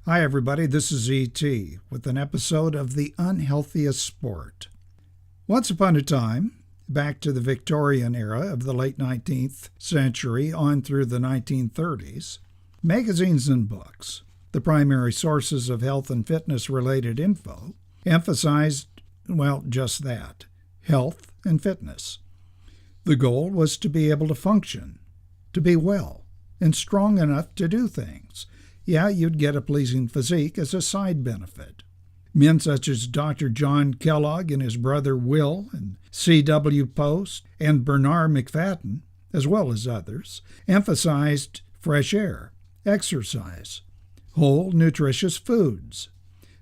Hi everybody, this is E.T. with an episode of The Unhealthiest Sport. Once upon a time, back to the Victorian era of the late 19th century on through the 1930s, magazines and books, the primary sources of health and fitness-related info, emphasized, just that, health and fitness. The goal was to be able to function, to be well, and strong enough to do things. Yeah, you'd get a pleasing physique as a side benefit. Men such as Dr. John Kellogg and his brother Will, and C.W. Post, and Bernard McFadden, as well as others, emphasized fresh air, exercise, whole, nutritious foods.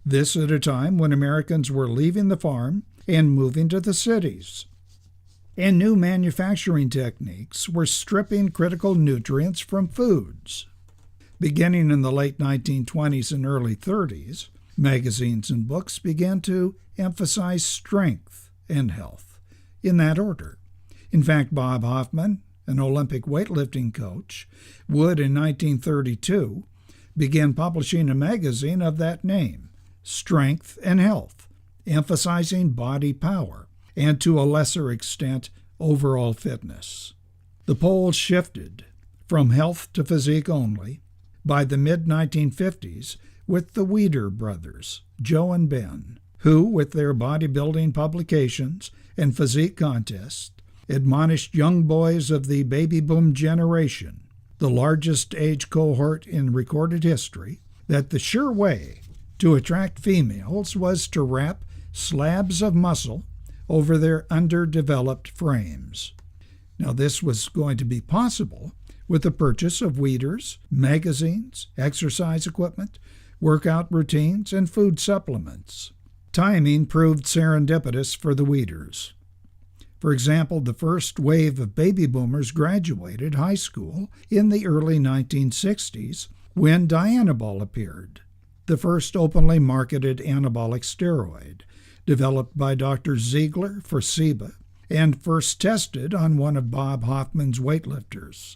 This at a time when Americans were leaving the farm and moving to the cities. And new manufacturing techniques were stripping critical nutrients from foods. Beginning in the late 1920s and early 30s, magazines and books began to emphasize strength and health, in that order. In fact, Bob Hoffman, an Olympic weightlifting coach, would in 1932 begin publishing a magazine of that name, Strength and Health, emphasizing body power and, to a lesser extent, overall fitness. The poles shifted from health to physique only by the mid-1950s with the Weider brothers, Joe and Ben, who, with their bodybuilding publications and physique contests, admonished young boys of the baby boom generation, the largest age cohort in recorded history, that the sure way to attract females was to wrap slabs of muscle over their underdeveloped frames. Now, this was going to be possible with the purchase of Weider's, magazines, exercise equipment, workout routines, and food supplements. Timing proved serendipitous for the Weiders. For example, the first wave of baby boomers graduated high school in the early 1960s when Dianabol appeared, the first openly marketed anabolic steroid, developed by Dr. Ziegler for SIBA and first tested on one of Bob Hoffman's weightlifters.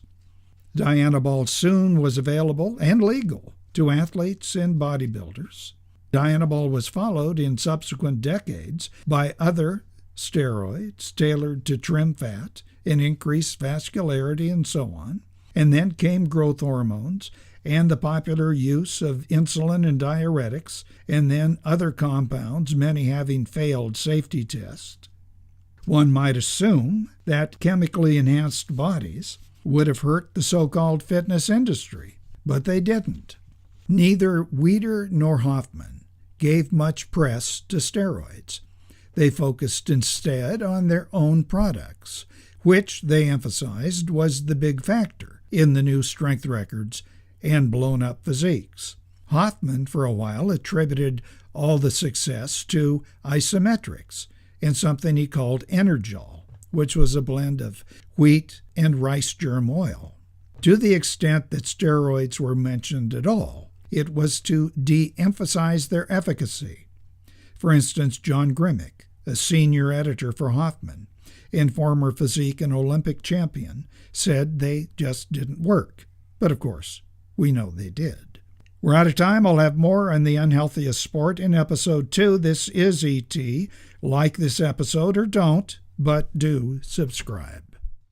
Dianabol soon was available and legal to athletes and bodybuilders. Dianabol was followed in subsequent decades by other steroids tailored to trim fat and increase vascularity and so on, and then came growth hormones and the popular use of insulin and diuretics, and then other compounds, many having failed safety tests. One might assume that chemically enhanced bodies would have hurt the so-called fitness industry, but they didn't. Neither Weider nor Hoffman gave much press to steroids. They focused instead on their own products, which they emphasized was the big factor in the new strength records and blown-up physiques. Hoffman, for a while, attributed all the success to isometrics and something he called Energol, which was a blend of wheat and rice germ oil. To the extent that steroids were mentioned at all, it was to de-emphasize their efficacy. For instance, John Grimmick, a senior editor for Hoffman and former physique and Olympic champion, said they just didn't work. But of course, we know they did. We're out of time. I'll have more on The Unhealthiest Sport in Episode 2. This is E.T. Like this episode or don't, but do subscribe.